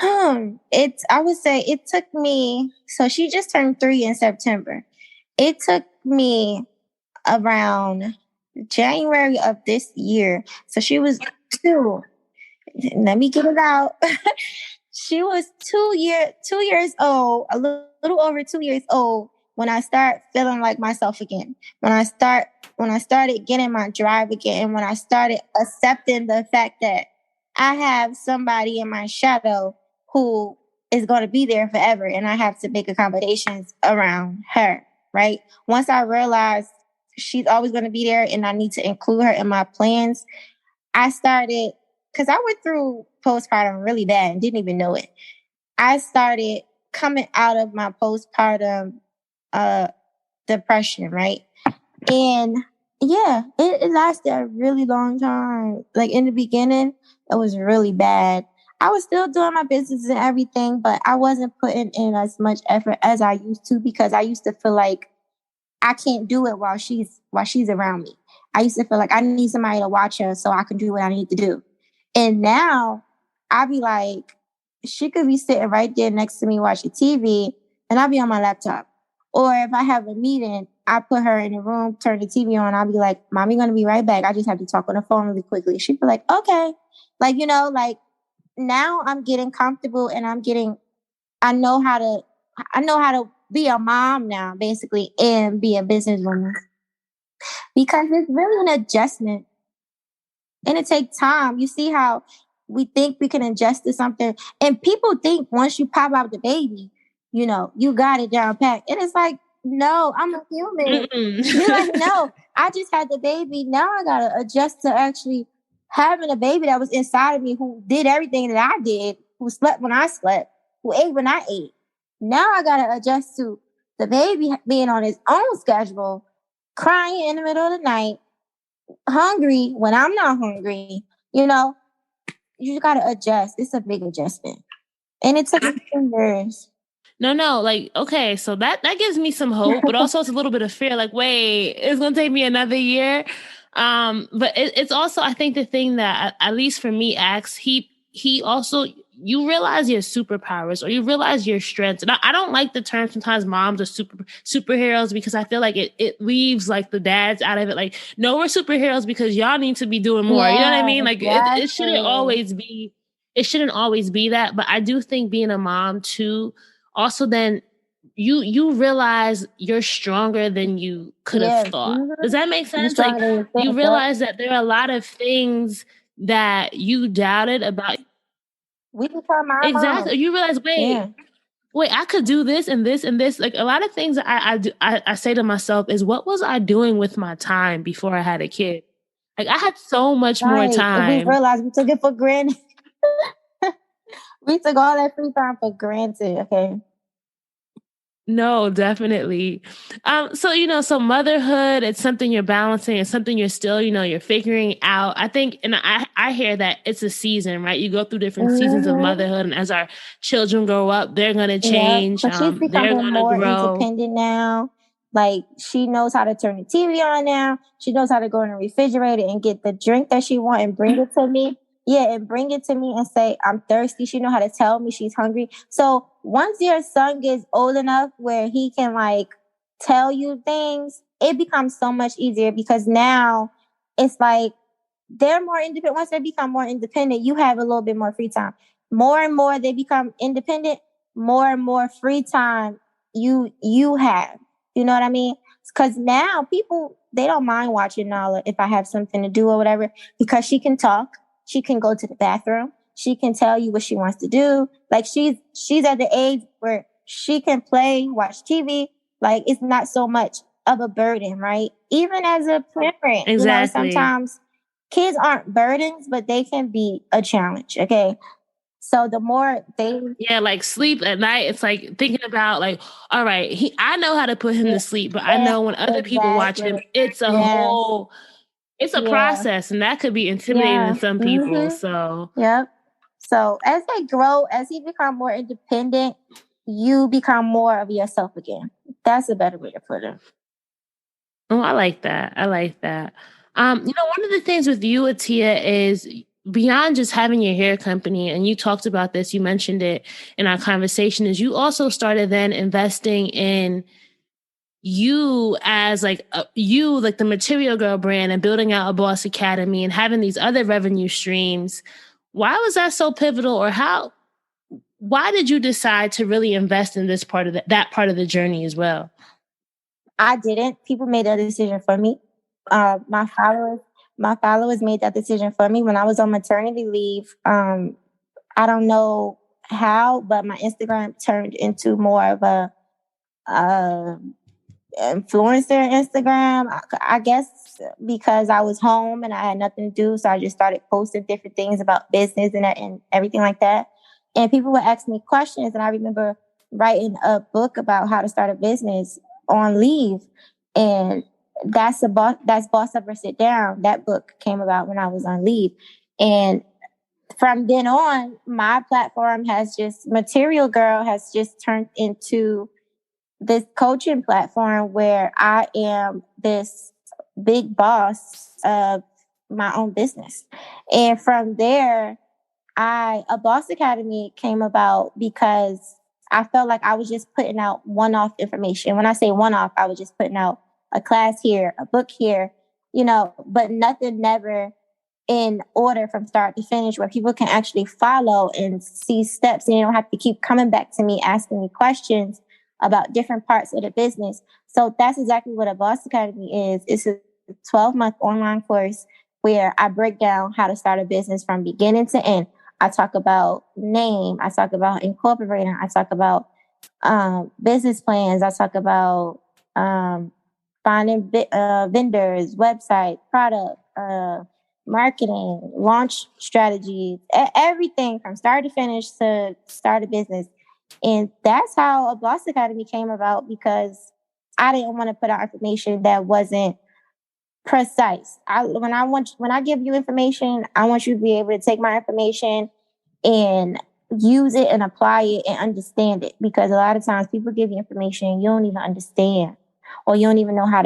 I would say it took me, so she just turned 3 in September. It took me around January of this year. So she was 2. Let me get it out. She was 2 years old, a little over 2 years old when I start feeling like myself again. When I started getting my drive again, and when I started accepting the fact that I have somebody in my shadow who is going to be there forever, and I have to make accommodations around her, right? Once I realized she's always going to be there and I need to include her in my plans, I started, because I went through postpartum really bad and didn't even know it. I started coming out of my postpartum depression, right? And yeah, it lasted a really long time. Like in the beginning, it was really bad. I was still doing my business and everything, but I wasn't putting in as much effort as I used to because I used to feel like I can't do it while she's around me. I used to feel like I need somebody to watch her so I can do what I need to do. And now I'll be like, she could be sitting right there next to me watching TV and I'll be on my laptop. Or if I have a meeting, I put her in the room, turn the TV on. I'll be like, Mommy gonna be right back. I just have to talk on the phone really quickly. She'd be like, okay. Like, you know, like now I'm getting comfortable and I know how to be a mom now, basically, and be a businesswoman. Because it's really an adjustment. And it takes time. You see how we think we can adjust to something. And people think once you pop out the baby, you know, you got it down pat. And it's like, no, I'm a human. You're like, no, I just had the baby. Now I got to adjust to actually having a baby that was inside of me who did everything that I did, who slept when I slept, who ate when I ate. Now I got to adjust to the baby being on his own schedule, crying in the middle of the night, hungry when I'm not hungry. You know, you got to adjust. It's a big adjustment. And it took 10 years. No, like, okay, so that gives me some hope, but also it's a little bit of fear. Like, wait, it's going to take me another year. But it's also, I think the thing that, at least for me, Axe, he also, you realize your superpowers or you realize your strengths. And I don't like the term sometimes moms are superheroes because I feel like it leaves like the dads out of it. Like, no, we're superheroes because y'all need to be doing more. You know what I mean? Like it shouldn't always be it shouldn't always be that. But I do think being a mom too, also then you realize you're stronger than you could have thought. Does that make sense? Like you realize that there are a lot of things that you doubted about. We become our Exactly. mom. You realize, wait, I could do this and this and this. Like a lot of things I say to myself is, what was I doing with my time before I had a kid? Like I had so much more time. We realized we took it for granted. We took all that free time for granted. Okay. No, definitely. So motherhood, it's something you're balancing. It's something you're still, you're figuring out. I think, and I hear that it's a season, right? You go through different seasons of motherhood, and as our children grow up, they're going to change. But she's becoming more independent now. Like she knows how to turn the TV on now. She knows how to go in the refrigerator and get the drink that she wants and bring it to me. Yeah, and bring it to me and say, I'm thirsty. She know how to tell me she's hungry. So once your son gets old enough where he can like tell you things, it becomes so much easier because now it's like they're more independent. Once they become more independent, you have a little bit more free time. More and more they become independent, more and more free time you have. You know what I mean? Because now people, they don't mind watching Nala if I have something to do or whatever, because she can talk. She can go to the bathroom. She can tell you what she wants to do. Like she's at the age where she can play, watch TV. Like it's not so much of a burden, right? Even as a parent, exactly. Sometimes kids aren't burdens, but they can be a challenge. Okay. So the more they... Yeah, like sleep at night, it's like thinking about like, all right, I know how to put him to sleep, but I know when other people watch him, it's a whole... It's a process, and that could be intimidating to some people. So, So as they grow, as he become more independent, you become more of yourself again. That's a better way to put it. Oh, I like that. One of the things with you, Atiyah, is beyond just having your hair company, and you talked about this, you mentioned it in our conversation, is you also started then investing in you as like the Material Girl brand and building out a Boss Academy and having these other revenue streams. Why was that so pivotal, or why did you decide to really invest in this part of that part of the journey as well? I didn't. People made that decision for me. My followers made that decision for me when I was on maternity leave. I don't know how, but my Instagram turned into more of a influencer Instagram. I guess because I was home and I had nothing to do, so I just started posting different things about business and everything like that. And people would ask me questions, and I remember writing a book about how to start a business on leave, and that's Boss Up or Sit Down. That book came about when I was on leave, and from then on, my platform Material Girl has just turned into this coaching platform where I am this big boss of my own business. And from there, a Boss Academy came about because I felt like I was just putting out one-off information. When I say one-off, I was just putting out a class here, a book here, but nothing never in order from start to finish where people can actually follow and see steps, and you don't have to keep coming back to me, asking me questions about different parts of the business. So that's exactly what a Boss Academy is. It's a 12-month online course where I break down how to start a business from beginning to end. I talk about name. I talk about incorporating. I talk about business plans. I talk about finding vendors, website, product, marketing, launch strategies, everything from start to finish to start a business. And that's how a Boss Academy came about, because I didn't want to put out information that wasn't precise. When I give you information, I want you to be able to take my information and use it and apply it and understand it. Because a lot of times people give you information and you don't even understand, or you don't even know how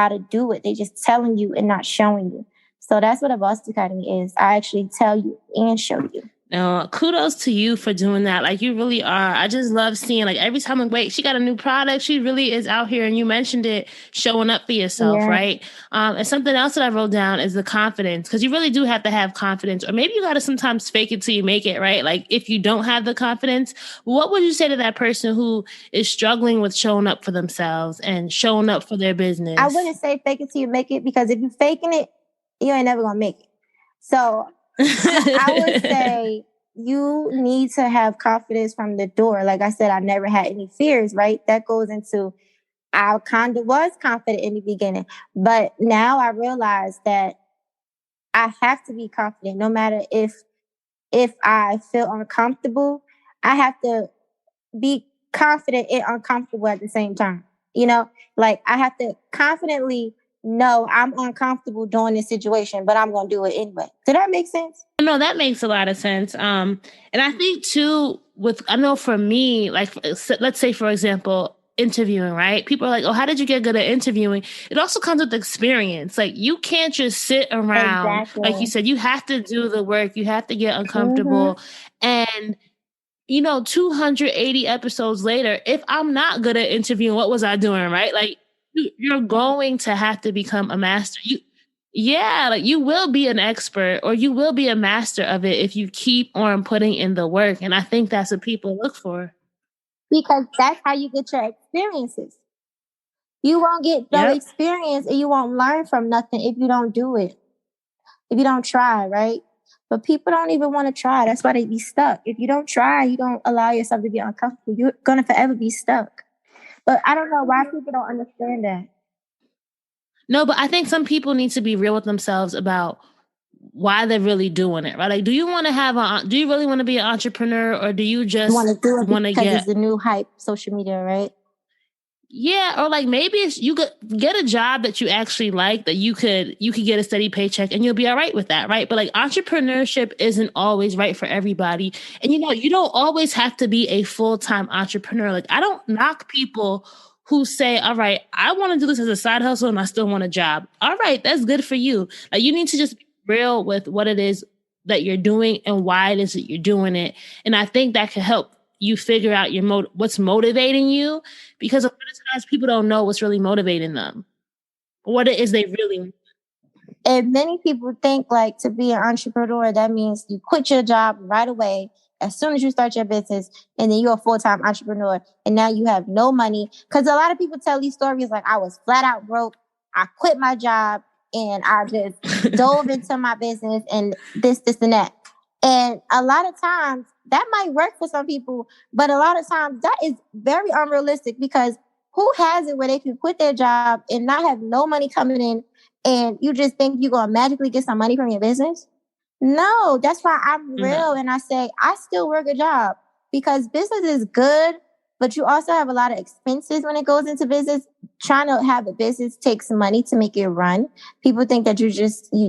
to do it. They're just telling you and not showing you. So that's what a Boss Academy is. I actually tell you and show you. Kudos to you for doing that. Like, you really are. I just love seeing, like, every time I'm wait, she got a new product. She really is out here, and you mentioned it, showing up for yourself, Yeah. right? And something else that I wrote down is the confidence, because you really do have to have confidence, or maybe you got to sometimes fake it till you make it, right? Like, if you don't have the confidence, what would you say to that person who is struggling with showing up for themselves and showing up for their business? I wouldn't say fake it till you make it, because if you're faking it, you ain't never gonna make it. So I would say you need to have confidence from the door. Like I said, I never had any fears, right? That goes into, I kind of was confident in the beginning, but now I realize that I have to be confident no matter if I feel uncomfortable. I have to be confident and uncomfortable at the same time. You know, like I have to confidently know I'm uncomfortable doing this situation, but I'm going to do it anyway. Did that make sense? No, that makes a lot of sense. And I think too, I know for me, like, let's say, for example, interviewing, right? People are like, oh, how did you get good at interviewing? It also comes with experience. Like, you can't just sit around. Exactly. Like you said, you have to do the work. You have to get uncomfortable. And 280 episodes later, if I'm not good at interviewing, what was I doing, right? Like, you're going to have to become a master. Like, you will be an expert, or you will be a master of it if you keep on putting in the work. And I think that's what people look for. Because that's how you get your experiences. You won't get no experience, and you won't learn from nothing if you don't do it. If you don't try, right? But people don't even want to try. That's why they be stuck. If you don't try, you don't allow yourself to be uncomfortable, you're going to forever be stuck. But I don't know why people don't understand that. No, but I think some people need to be real with themselves about why they're really doing it, right? Like, do you really want to be an entrepreneur, or do you just want to do it want to because it's the new hype, social media, right? Yeah, or like maybe you could get a job that you actually like, that you could get a steady paycheck, and you'll be all right with that, right? But like, entrepreneurship isn't always right for everybody. And you don't always have to be a full-time entrepreneur. Like, I don't knock people who say, all right, I want to do this as a side hustle and I still want a job. All right, that's good for you. Like, you need to just be real with what it is that you're doing and why it is that you're doing it. And I think that can help you figure out what's motivating you, because a lot of times people don't know what's really motivating them, what it is they really want. And many people think, like, to be an entrepreneur, that means you quit your job right away as soon as you start your business, and then you're a full-time entrepreneur, and now you have no money. Because a lot of people tell these stories like, I was flat out broke, I quit my job, and I just dove into my business, and this, and that. And a lot of times that might work for some people, but a lot of times that is very unrealistic, because who has it where they can quit their job and not have no money coming in, and you just think you're going to magically get some money from your business? No, that's why I'm real. And I say, I still work a job, because business is good, but you also have a lot of expenses when it goes into business. Trying to have a business takes money to make it run. People think that you just, I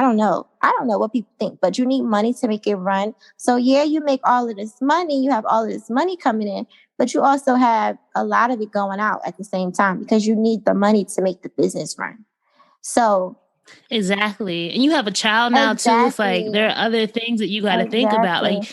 don't know. I don't know what people think, but you need money to make it run. So yeah, you make all of this money, you have all of this money coming in, but you also have a lot of it going out at the same time, because you need the money to make the business run. So exactly. And you have a child now too. It's like, there are other things that you got to think about. Like,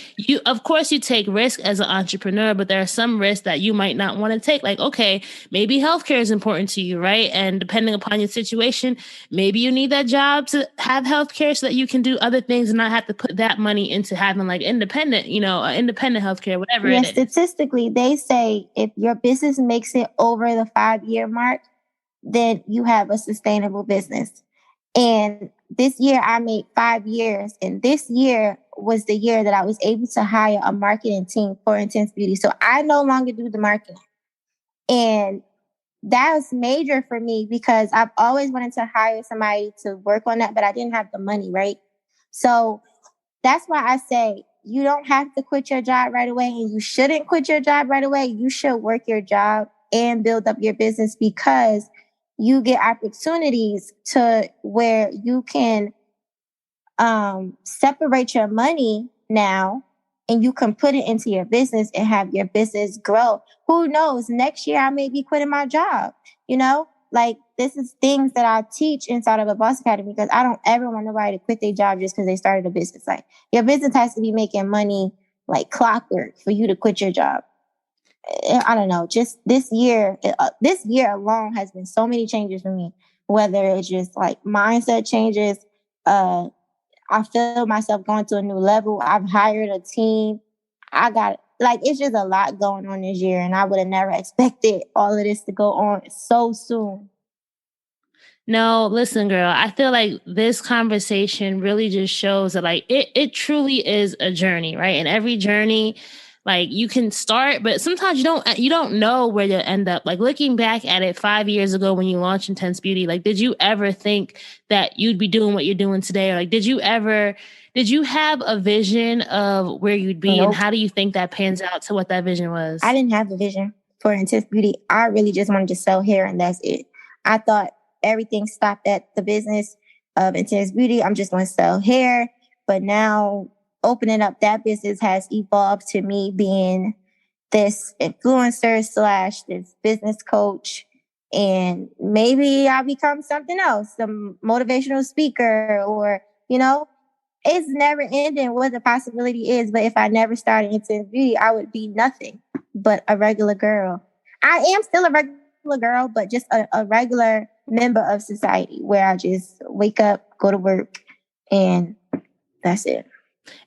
of course you take risk as an entrepreneur, but there are some risks that you might not want to take. Like, okay, maybe healthcare is important to you, right? And depending upon your situation, maybe you need that job to have healthcare so that you can do other things and not have to put that money into having like independent healthcare, whatever it is. Statistically, they say if your business makes it over the 5-year mark, then you have a sustainable business. And this year I made 5 years. And this year was the year that I was able to hire a marketing team for Intense Beauty. So I no longer do the marketing. And that was major for me, because I've always wanted to hire somebody to work on that, but I didn't have the money, right? So that's why I say you don't have to quit your job right away, and you shouldn't quit your job right away. You should work your job and build up your business, because you get opportunities to where you can separate your money now, and you can put it into your business and have your business grow. Who knows? Next year I may be quitting my job. Like, this is things that I teach inside of a boss academy, because I don't ever want nobody to quit their job just because they started a business. Like, your business has to be making money like clockwork for you to quit your job. I don't know, just this year alone has been so many changes for me, whether it's just like mindset changes. I feel myself going to a new level. I've hired a team. It's just a lot going on this year, and I would have never expected all of this to go on so soon. No, listen, girl, I feel like this conversation really just shows that like it truly is a journey, right? And every journey, like you can start, but sometimes you don't know where you'll end up. Like looking back at it 5 years ago when you launched Intense Beauty, like did you ever think that you'd be doing what you're doing today? Or like did you have a vision of where you'd be? Nope. And how do you think that pans out to what that vision was? I didn't have a vision for Intense Beauty. I really just wanted to sell hair, and that's it. I thought everything stopped at the business of Intense Beauty. I'm just going to sell hair. But now opening up that business has evolved to me being this influencer / this business coach. And maybe I'll become something else, some motivational speaker, or, it's never ending what the possibility is. But if I never started Intense Beauty, I would be nothing but a regular girl. I am still a regular girl, but just a regular member of society where I just wake up, go to work, and that's it.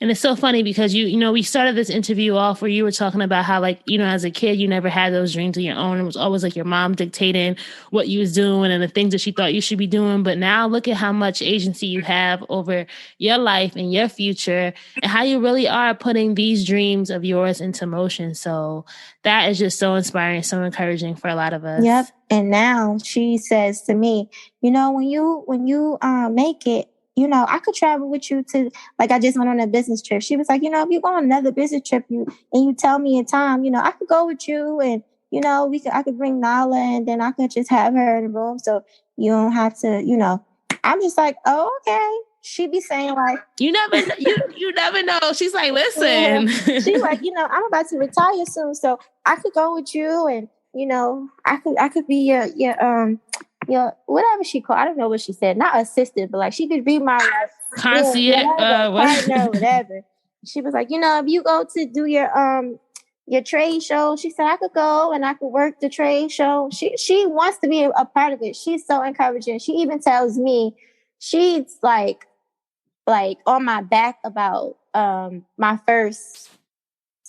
And it's so funny because we started this interview off where you were talking about how, like, as a kid, you never had those dreams of your own. It was always like your mom dictating what you was doing and the things that she thought you should be doing. But now look at how much agency you have over your life and your future and how you really are putting these dreams of yours into motion. So that is just so inspiring, so encouraging for a lot of us. Yep. And now she says to me, when you make it, I could travel with you to, like, I just went on a business trip. She was like, if you go on another business trip, and you tell me a time, I could go with you, and, I could bring Nala, and then I could just have her in the room. So you don't have to, I'm just like, oh, okay. She be saying like, you never know. She's like, listen, she's like, I'm about to retire soon. So I could go with you, and, I could be your whatever she called. I don't know what she said. Not assistant, but like she could be my concierge, partner, whatever. She was like, if you go to do your trade show, she said I could go and I could work the trade show. She wants to be a part of it. She's so encouraging. She even tells me she's like on my back about my first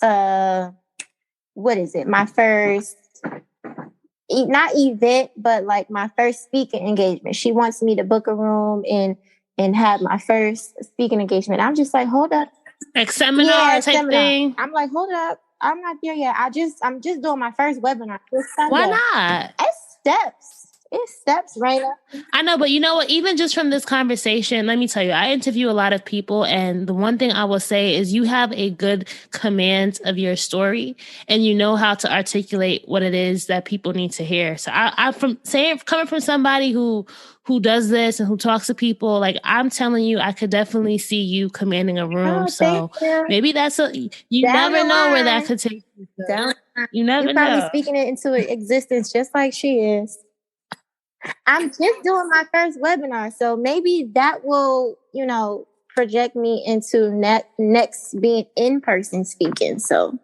what is it? My first, not event, but like my first speaking engagement. She wants me to book a room and have my first speaking engagement. I'm just like, hold up. Like seminar type thing. I'm like, hold up. I'm not there yet. I'm just doing my first webinar. Why not? It's steps. It's steps, Raina. I know, but you know what? Even just from this conversation, let me tell you, I interview a lot of people, and the one thing I will say is you have a good command of your story, and you know how to articulate what it is that people need to hear. So coming from somebody who does this and who talks to people, like I'm telling you, I could definitely see you commanding a room. So maybe that's you never know where that could take you. You never know. You're probably speaking it into existence just like she is. I'm just doing my first webinar, so maybe that will, project me into next being in-person speaking. So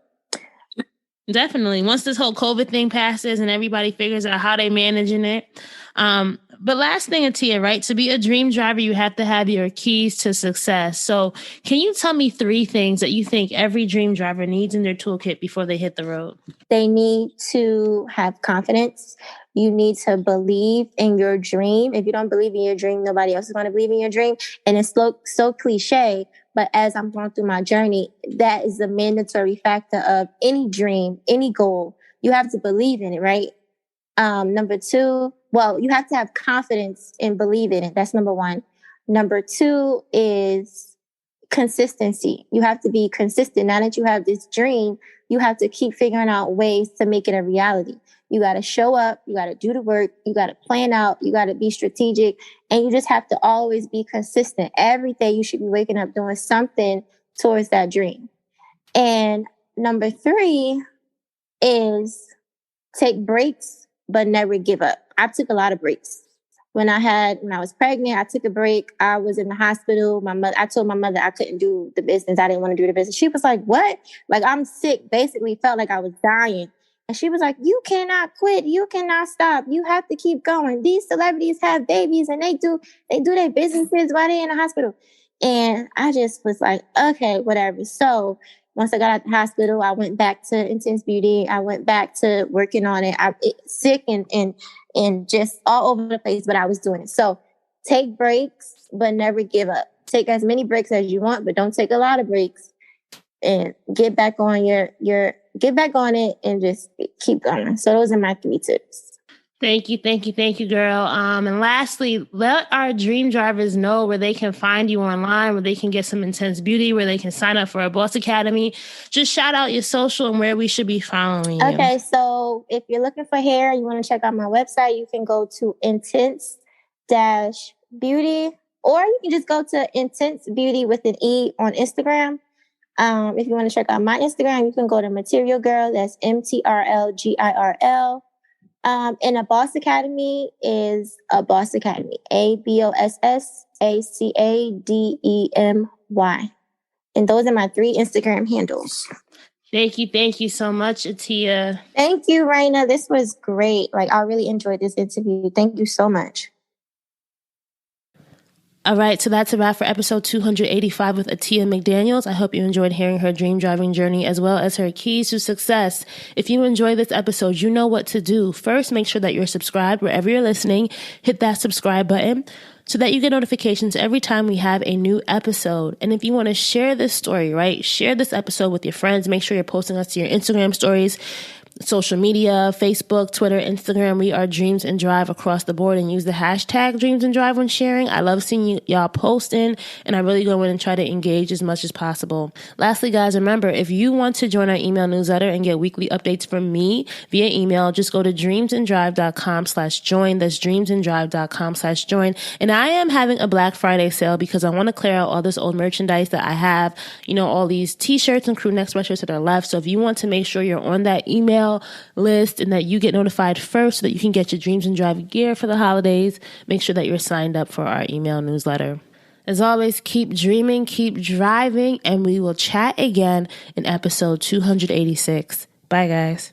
definitely, once this whole COVID thing passes and everybody figures out how they're managing it. But last thing, Atiyah, right? To be a dream driver, you have to have your keys to success. So can you tell me 3 things that you think every dream driver needs in their toolkit before they hit the road? They need to have confidence. You need to believe in your dream. If you don't believe in your dream, nobody else is going to believe in your dream. And it's so cliche, but as I'm going through my journey, that is the mandatory factor of any dream, any goal. You have to believe in it, right? Number 2, you have to have confidence and believe in it. That's number 1. Number 2 is consistency. You have to be consistent. Now that you have this dream, you have to keep figuring out ways to make it a reality. You got to show up. You got to do the work. You got to plan out. You got to be strategic. And you just have to always be consistent. Every day you should be waking up doing something towards that dream. And number 3 is take breaks, but never give up. I took a lot of breaks. when I was pregnant, I took a break. I was in the hospital. I told my mother I couldn't do the business. I didn't want to do the business. She was like, what? Like, I'm sick. Basically felt like I was dying. And she was like, you cannot quit. You cannot stop. You have to keep going. These celebrities have babies and they do their businesses while they're in the hospital. And I just was like, okay, whatever. So once I got out of the hospital, I went back to Intense Beauty. I went back to working on it. Sick and just all over the place, but I was doing it. So take breaks, but never give up. Take as many breaks as you want, but don't take a lot of breaks. And get back on get back on it and just keep going. So those are my 3 tips. Thank you, girl. And lastly, let our dream drivers know where they can find you online, where they can get some intense beauty, where they can sign up for a Boss Academy. Just shout out your social and where we should be following you. Okay, so if you're looking for hair, you want to check out my website, you can go to Intense-Beauty, or you can just go to Intense Beauty with an E on Instagram. If you want to check out my Instagram, you can go to Material Girl. That's MTRLGIRL. And a Boss Academy is a Boss Academy. ABOSSACADEMY. And those are my 3 Instagram handles. Thank you so much, Atiyah. Thank you, Raina. This was great. Like, I really enjoyed this interview. Thank you so much. All right, so that's a wrap for episode 285 with Atiyah McDaniels. I hope you enjoyed hearing her dream driving journey as well as her keys to success. If you enjoyed this episode, you know what to do. First, make sure that you're subscribed wherever you're listening. Hit that subscribe button so that you get notifications every time we have a new episode. And if you want to share this story, right, share this episode with your friends. Make sure you're posting us to your Instagram stories, social media, Facebook, Twitter, Instagram. We are Dreams and Drive across the board, and use the hashtag Dreams and Drive when sharing. I love seeing y'all posting, and I really go in and try to engage as much as possible. Lastly, guys, remember, if you want to join our email newsletter and get weekly updates from me via email, just go to dreamsanddrive.com/join. That's dreamsanddrive.com/join. And I am having a Black Friday sale because I want to clear out all this old merchandise that I have, all these t-shirts and crew neck sweatshirts that are left. So if you want to make sure you're on that email list and that you get notified first so that you can get your Dreams and Drive gear for the holidays, make sure that you're signed up for our email newsletter. As always, keep dreaming, keep driving, and we will chat again in episode 286. Bye, guys.